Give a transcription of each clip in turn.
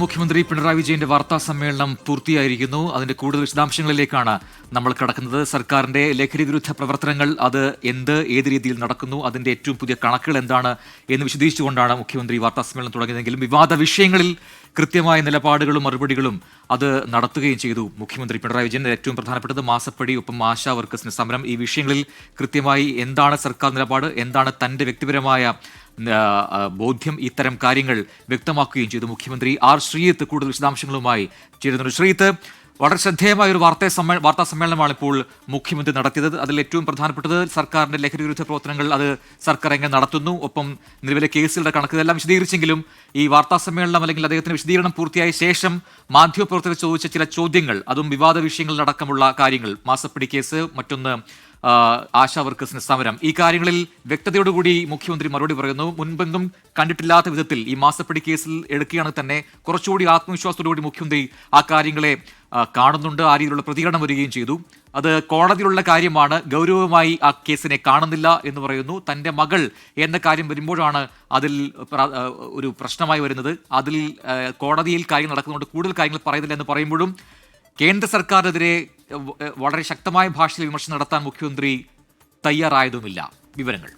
മുഖ്യമന്ത്രി പിണറായി വിജയന്റെ വാർത്താ സമ്മേളനം പൂർത്തിയായിരിക്കുന്നു. അതിന്റെ കൂടുതൽ വിശദാംശങ്ങളിലേക്കാണ് നമ്മൾ കടക്കുന്നത്. സർക്കാരിന്റെ ലഹരി വിരുദ്ധ പ്രവർത്തനങ്ങൾ അത് ഏത് രീതിയിൽ നടക്കുന്നു, അതിന്റെ ഏറ്റവും പുതിയ കണക്കുകൾ എന്താണ് എന്ന് വിശദീകരിച്ചുകൊണ്ടാണ് മുഖ്യമന്ത്രി വാർത്താ സമ്മേളനം തുടങ്ങിയതെങ്കിലും വിവാദ വിഷയങ്ങളിൽ കൃത്യമായ നിലപാടുകളും മറുപടികളും അത് നടത്തുകയും ചെയ്തു മുഖ്യമന്ത്രി പിണറായി വിജയൻ. ഏറ്റവും പ്രധാനപ്പെട്ടത് മാസപ്പടി, ഒപ്പം ആശാ വർക്കേഴ്സിന് സമരം, ഈ വിഷയങ്ങളിൽ കൃത്യമായി എന്താണ് സർക്കാർ നിലപാട്, എന്താണ് തന്റെ വ്യക്തിപരമായ ബോധ്യം, ഇത്തരം കാര്യങ്ങൾ വ്യക്തമാക്കുകയും ചെയ്തു മുഖ്യമന്ത്രി. ആർ ശ്രീജിത്ത് കൂടുതൽ വിശദാംശങ്ങളുമായി ചേരുന്നുണ്ട്. ശ്രീജിത്ത്, വളരെ ശ്രദ്ധേയമായ ഒരു വാർത്താ സമ്മേളനമാണ് ഇപ്പോൾ മുഖ്യമന്ത്രി നടത്തിയത്. അതിൽ ഏറ്റവും പ്രധാനപ്പെട്ടത് സർക്കാരിന്റെ ലഹരി വിരുദ്ധ പ്രവർത്തനങ്ങൾ അത് സർക്കാർ എങ്ങനെ നടത്തുന്നു, ഒപ്പം നിലവിലെ കേസുകളുടെ കണക്ക്, ഇതെല്ലാം വിശദീകരിച്ചെങ്കിലും ഈ വാർത്താ സമ്മേളനം അല്ലെങ്കിൽ അദ്ദേഹത്തിന്റെ വിശദീകരണം പൂർത്തിയായ ശേഷം മാധ്യമപ്രവർത്തകർ ചോദിച്ച ചില ചോദ്യങ്ങൾ, അതും വിവാദ വിഷയങ്ങളിലടക്കമുള്ള കാര്യങ്ങൾ, മാസപ്പടി കേസ്, മറ്റൊന്ന് ആശാ വർക്കേഴ്സിന് സമരം, ഈ കാര്യങ്ങളിൽ വ്യക്തതയോടുകൂടി മുഖ്യമന്ത്രി മറുപടി പറയുന്നു. മുൻപെങ്കും കണ്ടിട്ടില്ലാത്ത വിധത്തിൽ ഈ മാസപ്പടി കേസിൽ എടുക്കുകയാണെങ്കിൽ തന്നെ കുറച്ചുകൂടി ആത്മവിശ്വാസത്തോടുകൂടി മുഖ്യമന്ത്രി ആ കാര്യങ്ങളെ കാണുന്നുണ്ട്. ആ രീതിയിലുള്ള പ്രതികരണം വരികയും ചെയ്തു. അത് കോടതിയിലുള്ള കാര്യമാണ്, ഗൗരവമായി ആ കേസിനെ കാണുന്നില്ല എന്ന് പറയുന്നു. തൻ്റെ മകൾ എന്ന കാര്യം വരുമ്പോഴാണ് അതിൽ ഒരു പ്രശ്നമായി വരുന്നത്. അതിൽ കോടതിയിൽ കാര്യങ്ങൾ നടക്കുന്നുണ്ട്, കൂടുതൽ കാര്യങ്ങൾ പറയുന്നില്ല എന്ന് പറയുമ്പോഴും കേന്ദ്ര സർക്കാരിനെതിരെ വളരെ ശക്തമായ ഭാഷയിൽ വിമർശനം നടത്താൻ മുഖ്യമന്ത്രി തയ്യാറായതുമില്ല. വിവരങ്ങൾ.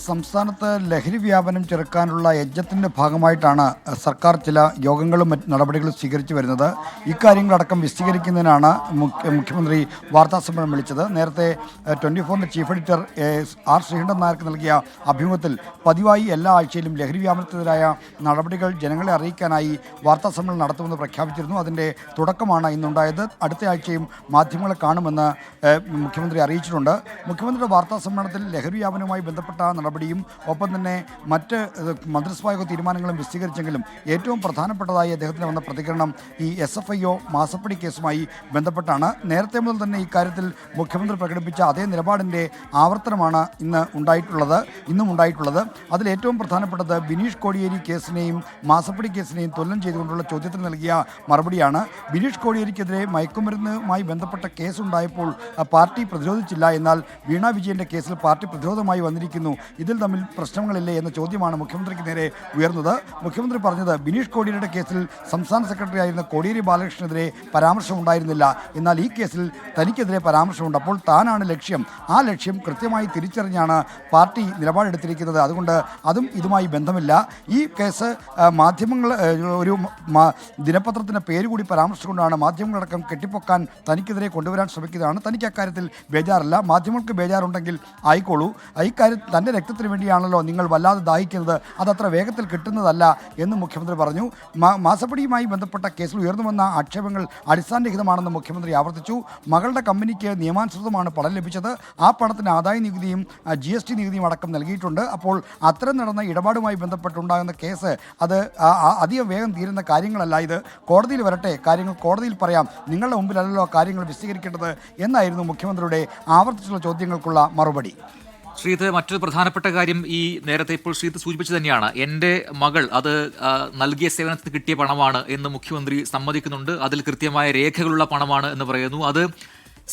സംസ്ഥാനത്ത് ലഹരി വ്യാപനം ചെറുക്കാനുള്ള യജ്ഞത്തിൻ്റെ ഭാഗമായിട്ടാണ് സർക്കാർ ചില യോഗങ്ങളും മറ്റ് നടപടികളും സ്വീകരിച്ചു വരുന്നത്. ഇക്കാര്യങ്ങളടക്കം വിശദീകരിക്കുന്നതിനാണ് മുഖ്യമന്ത്രി വാർത്താസമ്മേളനം വിളിച്ചത്. നേരത്തെ 24ന്റെ ചീഫ് എഡിറ്റർ ആർ ശ്രീകണ്ഠൻ നായർക്ക് നൽകിയ അഭിമുഖത്തിൽ പതിവായി എല്ലാ ആഴ്ചയിലും ലഹരി വ്യാപനത്തിനെതിരായ നടപടികൾ ജനങ്ങളെ അറിയിക്കാനായി വാർത്താസമ്മേളനം നടത്തുമെന്ന് പ്രഖ്യാപിച്ചിരുന്നു. അതിൻ്റെ തുടക്കമാണ് ഇന്നുണ്ടായത്. അടുത്ത ആഴ്ചയും മാധ്യമങ്ങളെ കാണുമെന്ന് മുഖ്യമന്ത്രി അറിയിച്ചിട്ടുണ്ട്. മുഖ്യമന്ത്രിയുടെ വാർത്താസമ്മേളനത്തിൽ ലഹരി വ്യാപനവുമായി ബന്ധപ്പെട്ട നടപടിയും ഒപ്പം തന്നെ മറ്റ് മന്ത്രിസഭായോഗ തീരുമാനങ്ങളും വിശദീകരിച്ചെങ്കിലും ഏറ്റവും പ്രധാനപ്പെട്ടതായി അദ്ദേഹത്തിന് വന്ന പ്രതികരണം ഈ SFIO മാസപ്പടി കേസുമായി ബന്ധപ്പെട്ടാണ്. നേരത്തെ മുതൽ തന്നെ ഇക്കാര്യത്തിൽ മുഖ്യമന്ത്രി പ്രകടിപ്പിച്ച അതേ നിലപാടിൻ്റെ ആവർത്തനമാണ് ഇന്നും ഉണ്ടായിട്ടുള്ളത്. അതിൽ ഏറ്റവും പ്രധാനപ്പെട്ടത് ബിനീഷ് കോടിയേരി കേസിനെയും മാസപ്പടി കേസിനെയും തുലനം ചെയ്തുകൊണ്ടുള്ള ചോദ്യത്തിന് നൽകിയ മറുപടിയാണ്. ബിനീഷ് കോടിയേരിക്കെതിരെ മയക്കുമരുന്നുമായി ബന്ധപ്പെട്ട കേസുണ്ടായപ്പോൾ പാർട്ടി പ്രതിരോധിച്ചില്ല, എന്നാൽ വീണ വിജയൻ്റെ കേസിൽ പാർട്ടി പ്രതിരോധമായി വന്നിരിക്കുന്നു, ഇതിൽ തമ്മിൽ പ്രശ്നങ്ങളില്ലേ എന്ന ചോദ്യമാണ് മുഖ്യമന്ത്രിക്ക് നേരെ ഉയർന്നത്. മുഖ്യമന്ത്രി പറഞ്ഞത് ബിനീഷ് കോടിയേരിയുടെ കേസിൽ സംസ്ഥാന സെക്രട്ടറി ആയിരുന്ന കോടിയേരി ബാലകൃഷ്ണനെതിരെ പരാമർശം ഉണ്ടായിരുന്നില്ല, എന്നാൽ ഈ കേസിൽ തനിക്കെതിരെ പരാമർശമുണ്ട്. അപ്പോൾ താനാണ് ലക്ഷ്യം. ആ ലക്ഷ്യം കൃത്യമായി തിരിച്ചറിഞ്ഞാണ് പാർട്ടി നിലപാടെടുത്തിരിക്കുന്നത്. അതുകൊണ്ട് അതും ഇതുമായി ബന്ധമില്ല. ഈ കേസ് മാധ്യമങ്ങൾ ഒരു ദിനപത്രത്തിൻ്റെ പേര് കൂടി പരാമർശിച്ചുകൊണ്ടാണ് മാധ്യമങ്ങളടക്കം കെട്ടിപ്പൊക്കാൻ തനിക്കെതിരെ കൊണ്ടുവരാൻ ശ്രമിക്കുന്നതാണ്. തനിക്ക് അക്കാര്യത്തിൽ ബേജാറില്ല. മാധ്യമങ്ങൾക്ക് ബേജാറുണ്ടെങ്കിൽ ആയിക്കോളൂ. ഇക്കാര്യം തൻ്റെ രക്തത്തിന് വേണ്ടിയാണല്ലോ നിങ്ങൾ വല്ലാതെ ദാഹിക്കുന്നത്, അതത്ര വേഗത്തിൽ കിട്ടുന്നതല്ല എന്ന് മുഖ്യമന്ത്രി പറഞ്ഞു. മാസപ്പടിയുമായി ബന്ധപ്പെട്ട കേസിൽ ഉയർന്നു വന്ന ആക്ഷേപങ്ങൾ അടിസ്ഥാനരഹിതമാണെന്ന് മുഖ്യമന്ത്രി ആവർത്തിച്ചു. മകളുടെ കമ്പനിക്ക് നിയമാനുസൃതമാണ് പണം ലഭിച്ചത്. ആ പണത്തിന് ആദായ നികുതിയും GST നികുതിയും അടക്കം നൽകിയിട്ടുണ്ട്. അപ്പോൾ അത്തരം നടന്ന ഇടപാടുമായി ബന്ധപ്പെട്ടുണ്ടാകുന്ന കേസ് അത് അധികം വേഗം തീരുന്ന കാര്യങ്ങളല്ല. ഇത് കോടതിയിൽ വരട്ടെ, കാര്യങ്ങൾ കോടതിയിൽ പറയാം, നിങ്ങളുടെ മുമ്പിലല്ലോ കാര്യങ്ങൾ വിശദീകരിക്കേണ്ടത് എന്നായിരുന്നു മുഖ്യമന്ത്രിയുടെ ആവർത്തിച്ചുള്ള ചോദ്യങ്ങൾക്കുള്ള മറുപടി. ശ്രീത്ത്, മറ്റൊരു പ്രധാനപ്പെട്ട കാര്യം ഈ നേരത്തെ ഇപ്പോൾ ശ്രീത്ത് സൂചിപ്പിച്ചു തന്നെയാണ്. എൻ്റെ മകൾ അത് നൽകിയ സേവനത്തിന് കിട്ടിയ പണമാണ് എന്ന് മുഖ്യമന്ത്രി സമ്മതിക്കുന്നുണ്ട്. അതിൽ കൃത്യമായ രേഖകളുള്ള പണമാണ് എന്ന് പറയുന്നു. അത്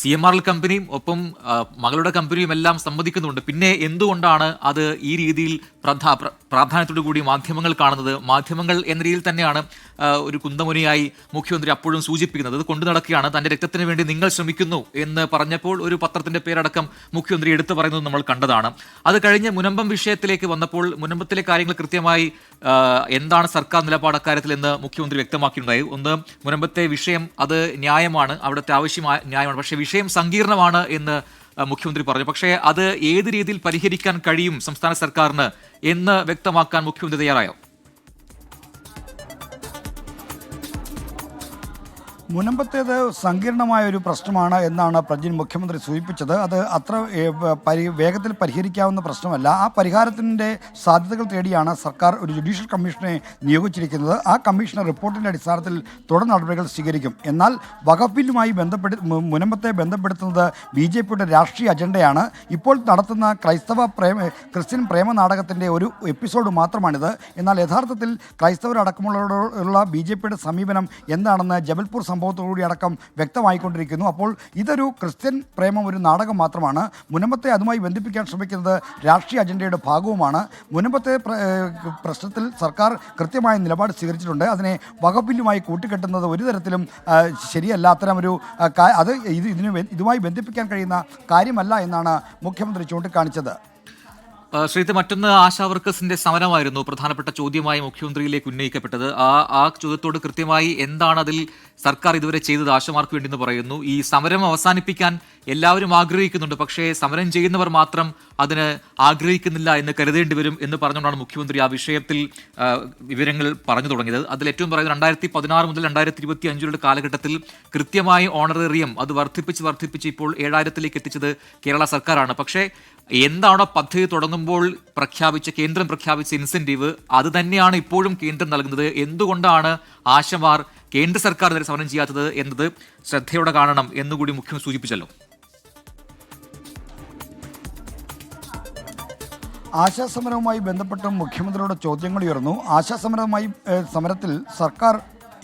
CMRL കമ്പനിയും ഒപ്പം മകളുടെ കമ്പനിയും എല്ലാം സമ്മതിക്കുന്നുണ്ട്. പിന്നെ എന്തുകൊണ്ടാണ് അത് ഈ രീതിയിൽ പ്രാധാന്യത്തോടു കൂടി മാധ്യമങ്ങൾ കാണുന്നത്? മാധ്യമങ്ങൾ എന്ന രീതിയിൽ തന്നെയാണ് ഒരു കുന്തമുനയായി മുഖ്യമന്ത്രി അപ്പോഴും സൂചിപ്പിക്കുന്നത്. അത് കൊണ്ടു നടക്കുകയാണ്. തൻ്റെ രക്തത്തിന് വേണ്ടി നിങ്ങൾ ശ്രമിക്കുന്നു എന്ന് പറഞ്ഞപ്പോൾ ഒരു പത്രത്തിൻ്റെ പേരടക്കം മുഖ്യമന്ത്രി എടുത്തു പറയുന്നത് നമ്മൾ കണ്ടതാണ്. അത് കഴിഞ്ഞ് മുനമ്പം വിഷയത്തിലേക്ക് വന്നപ്പോൾ മുനമ്പത്തിലെ കാര്യങ്ങൾ കൃത്യമായി എന്താണ് സർക്കാർ നിലപാട് അക്കാര്യത്തിൽ എന്ന് മുഖ്യമന്ത്രി വ്യക്തമാക്കിയിട്ടുണ്ടായി. ഒന്ന്, മുനമ്പത്തെ വിഷയം അത് ന്യായമാണ്, അവിടുത്തെ ആവശ്യമായ ന്യായമാണ്, പക്ഷേ വിഷയം സങ്കീർണമാണ് എന്ന് മുഖ്യമന്ത്രി പറഞ്ഞു. പക്ഷേ അത് ഏത് രീതിയിൽ പരിഹരിക്കാൻ കഴിയും സംസ്ഥാന സർക്കാരിന് എന്ന് വ്യക്തമാക്കാൻ മുഖ്യമന്ത്രി തയ്യാറായോ? മുനമ്പത്തേത് സങ്കീർണമായ ഒരു പ്രശ്നമാണ് എന്നാണ് പ്രജിൻ മുഖ്യമന്ത്രി സൂചിപ്പിച്ചത്. അത് അത്ര വേഗത്തിൽ പരിഹരിക്കാവുന്ന പ്രശ്നമല്ല. ആ പരിഹാരത്തിൻ്റെ സാധ്യതകൾ തേടിയാണ് സർക്കാർ ഒരു ജുഡീഷ്യൽ കമ്മീഷനെ നിയോഗിച്ചിരിക്കുന്നത്. ആ കമ്മീഷണർ റിപ്പോർട്ടിൻ്റെ അടിസ്ഥാനത്തിൽ തുടർ നടപടികൾ സ്വീകരിക്കും. എന്നാൽ വഖഫ് ബില്ലുമായി മുനമ്പത്തെ ബന്ധപ്പെടുത്തുന്നത് BJPയുടെ രാഷ്ട്രീയ അജണ്ടയാണ്. ഇപ്പോൾ നടത്തുന്ന ക്രിസ്ത്യൻ പ്രേമ നാടകത്തിൻ്റെ ഒരു എപ്പിസോഡ് മാത്രമാണിത്. എന്നാൽ യഥാർത്ഥത്തിൽ ക്രൈസ്തവരടക്കമുള്ളവരോടുള്ള BJPയുടെ സമീപനം എന്താണെന്ന് ജബൽപൂർ സംഭവം സംഭവത്തോടുകൂടി അടക്കം വ്യക്തമായിക്കൊണ്ടിരിക്കുന്നു. അപ്പോൾ ഇതൊരു ക്രിസ്ത്യൻ പ്രേമം ഒരു നാടകം മാത്രമാണ്. മുനമ്പത്തെ അതുമായി ബന്ധിപ്പിക്കാൻ ശ്രമിക്കുന്നത് രാഷ്ട്രീയ അജണ്ടയുടെ ഭാഗവുമാണ്. മുനമ്പത്തെ പ്രശ്നത്തിൽ സർക്കാർ കൃത്യമായ നിലപാട് സ്വീകരിച്ചിട്ടുണ്ട്. അതിനെ വകബില്ലുമായി കൂട്ടിക്കെട്ടുന്നത് ഒരു തരത്തിലും ശരിയല്ല. അത്തരമൊരു ഇതുമായി ബന്ധിപ്പിക്കാൻ കഴിയുന്ന കാര്യമല്ല എന്നാണ് മുഖ്യമന്ത്രി ചൂണ്ടിക്കാണിച്ചത്. ശ്രീജിത്ത്, മറ്റൊന്ന് ആശാ വർക്കേഴ്സിന്റെ സമരമായിരുന്നു പ്രധാനപ്പെട്ട ചോദ്യമായി മുഖ്യമന്ത്രിയിലേക്ക് ഉന്നയിക്കപ്പെട്ടത്. ആ ചോദ്യത്തോട് കൃത്യമായി എന്താണ് അതിൽ സർക്കാർ ഇതുവരെ ചെയ്തത് ആശമാർക്ക് വേണ്ടി എന്ന് പറയുന്നു. ഈ സമരം അവസാനിപ്പിക്കാൻ എല്ലാവരും ആഗ്രഹിക്കുന്നുണ്ട്, പക്ഷേ സമരം ചെയ്യുന്നവർ മാത്രം അതിന് ആഗ്രഹിക്കുന്നില്ല എന്ന് കരുതേണ്ടി വരും എന്ന് പറഞ്ഞുകൊണ്ടാണ് മുഖ്യമന്ത്രി ആ വിഷയത്തിൽ വിവരങ്ങൾ പറഞ്ഞു തുടങ്ങിയത്. അതിൽ ഏറ്റവും പറയുന്നത് 2016 മുതൽ 2025 കാലഘട്ടത്തിൽ കൃത്യമായി ഓണറേറിയം അത് വർദ്ധിപ്പിച്ച് ഇപ്പോൾ 7000-ലേക്ക് എത്തിച്ചത് കേരള സർക്കാരാണ്. പക്ഷേ എന്താണോ പദ്ധതി തുടങ്ങുമ്പോൾ കേന്ദ്രം പ്രഖ്യാപിച്ച ഇൻസെന്റീവ് അത് തന്നെയാണ് ഇപ്പോഴും കേന്ദ്രം നൽകുന്നത്. എന്തുകൊണ്ടാണ് ആശമാർ കേന്ദ്ര സർക്കാർ വരെ സമരം ചെയ്യാത്തത് എന്നത് ശ്രദ്ധയോടെ കാണണം എന്നുകൂടി മുഖ്യമന്ത്രി സൂചിപ്പിച്ചല്ലോ. ആശാസമരവുമായി ബന്ധപ്പെട്ട് മുഖ്യമന്ത്രിയുടെ ചോദ്യങ്ങൾ ഉയർന്നു. സമരത്തിൽ സർക്കാർ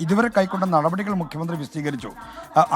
ഇതുവരെ കൈക്കൊണ്ട നടപടികൾ മുഖ്യമന്ത്രി വിശദീകരിച്ചു.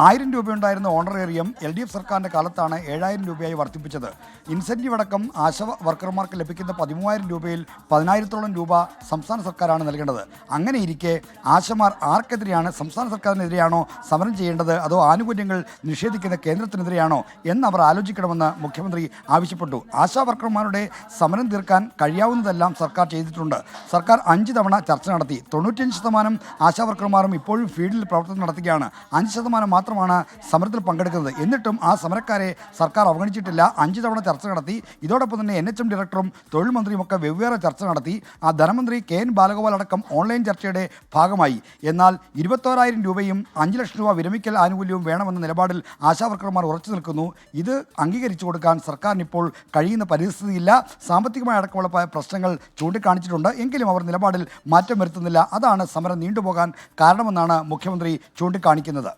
1000 രൂപയുണ്ടായിരുന്ന ഓണറേറിയം LDF സർക്കാരിൻ്റെ കാലത്താണ് 7000 രൂപയായി വർദ്ധിപ്പിച്ചത്. ഇൻസെൻറ്റീവ് അടക്കം ആശാ വർക്കർമാർക്ക് ലഭിക്കുന്ന 13,000 രൂപയിൽ 10,000-ഓളം രൂപ സംസ്ഥാന സർക്കാരാണ് നൽകേണ്ടത്. അങ്ങനെയിരിക്കെ ആശമാർ ആർക്കെതിരെയാണ്, സംസ്ഥാന സർക്കാരിനെതിരെയാണോ സമരം ചെയ്യേണ്ടത്, അതോ ആനുകൂല്യങ്ങൾ നിഷേധിക്കുന്ന കേന്ദ്രത്തിനെതിരെയാണോ എന്ന് അവർ ആലോചിക്കണമെന്ന് മുഖ്യമന്ത്രി ആവശ്യപ്പെട്ടു. ആശാ വർക്കർമാരുടെ സമരം തീർക്കാൻ കഴിയാവുന്നതെല്ലാം സർക്കാർ ചെയ്തിട്ടുണ്ട്. സർക്കാർ 5 തവണ ചർച്ച നടത്തി. 95% ആശാ വർക്കർമാരും ഇപ്പോഴും ഫീൽഡിൽ പ്രവർത്തനം നടത്തുകയാണ്. 5% മാത്രമാണ് സമരത്തിൽ പങ്കെടുക്കുന്നത്. എന്നിട്ടും ആ സമരക്കാരെ സർക്കാർ അവഗണിച്ചിട്ടില്ല. 5 തവണ ചർച്ച നടത്തി. ഇതോടൊപ്പം തന്നെ NHM ഡയറക്ടറും തൊഴിൽ മന്ത്രിയും ഒക്കെ വെവ്വേറെ ചർച്ച നടത്തി. ആ ധനമന്ത്രി KN ബാലഗോപാൽ അടക്കം ഓൺലൈൻ ചർച്ചയുടെ ഭാഗമായി. എന്നാൽ 21,000 രൂപയും 5 ലക്ഷം രൂപ വിരമിക്കൽ ആനുകൂല്യവും വേണമെന്ന നിലപാടിൽ ആശാ വർക്കർമാർ ഉറച്ചു നിൽക്കുന്നു. ഇത് അംഗീകരിച്ചു കൊടുക്കാൻ സർക്കാരിന് ഇപ്പോൾ കഴിയുന്ന പരിസ്ഥിതിയില്ല. സാമ്പത്തികമായ അടക്കമുള്ള പ്രശ്നങ്ങൾ ചൂണ്ടിക്കാണിച്ചിട്ടുണ്ട്. എങ്കിലും അവർ നിലപാടിൽ മാറ്റം വരുത്തുന്നില്ല. അതാണ് സമരം നീണ്ടുപോകാൻ കാരണമെന്നാണ് മുഖ്യമന്ത്രി ചൂണ്ടിക്കാണിക്കുന്നത്.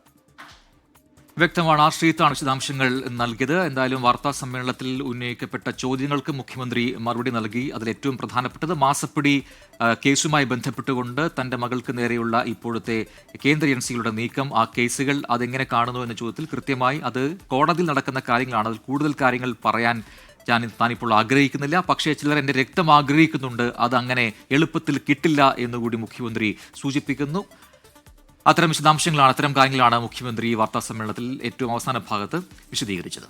വ്യക്തമാണ്. ശ്രീജിത്താണ് വിശദാംശങ്ങൾ നൽകിയത്. എന്തായാലും വാർത്താ സമ്മേളനത്തിൽ ഉന്നയിക്കപ്പെട്ട ചോദ്യങ്ങൾക്ക് മുഖ്യമന്ത്രി മറുപടി നൽകി. അതിൽ ഏറ്റവും പ്രധാനപ്പെട്ടത് മാസപ്പടി കേസുമായി ബന്ധപ്പെട്ടുകൊണ്ട് തന്റെ മകൾക്ക് നേരെയുള്ള ഇപ്പോഴത്തെ കേന്ദ്ര ഏജൻസികളുടെ നീക്കം, ആ കേസുകൾ അതെങ്ങനെ കാണുന്നു എന്ന ചോദ്യത്തിൽ കൃത്യമായി അത് കോടതിയിൽ നടക്കുന്ന കാര്യങ്ങളാണ്. അതിൽ കൂടുതൽ കാര്യങ്ങൾ പറയാൻ താനിപ്പോൾ ആഗ്രഹിക്കുന്നില്ല. പക്ഷേ ചിലർ എൻ്റെ രക്തം ആഗ്രഹിക്കുന്നുണ്ട്, അതങ്ങനെ എളുപ്പത്തിൽ കിട്ടില്ല എന്നുകൂടി മുഖ്യമന്ത്രി സൂചിപ്പിക്കുന്നു. അത്തരം വിശദാംശങ്ങളാണ്, അത്തരം കാര്യങ്ങളാണ് മുഖ്യമന്ത്രി വാർത്താ സമ്മേളനത്തിൽ ഏറ്റവും അവസാന ഭാഗത്ത് വിശദീകരിച്ചത്.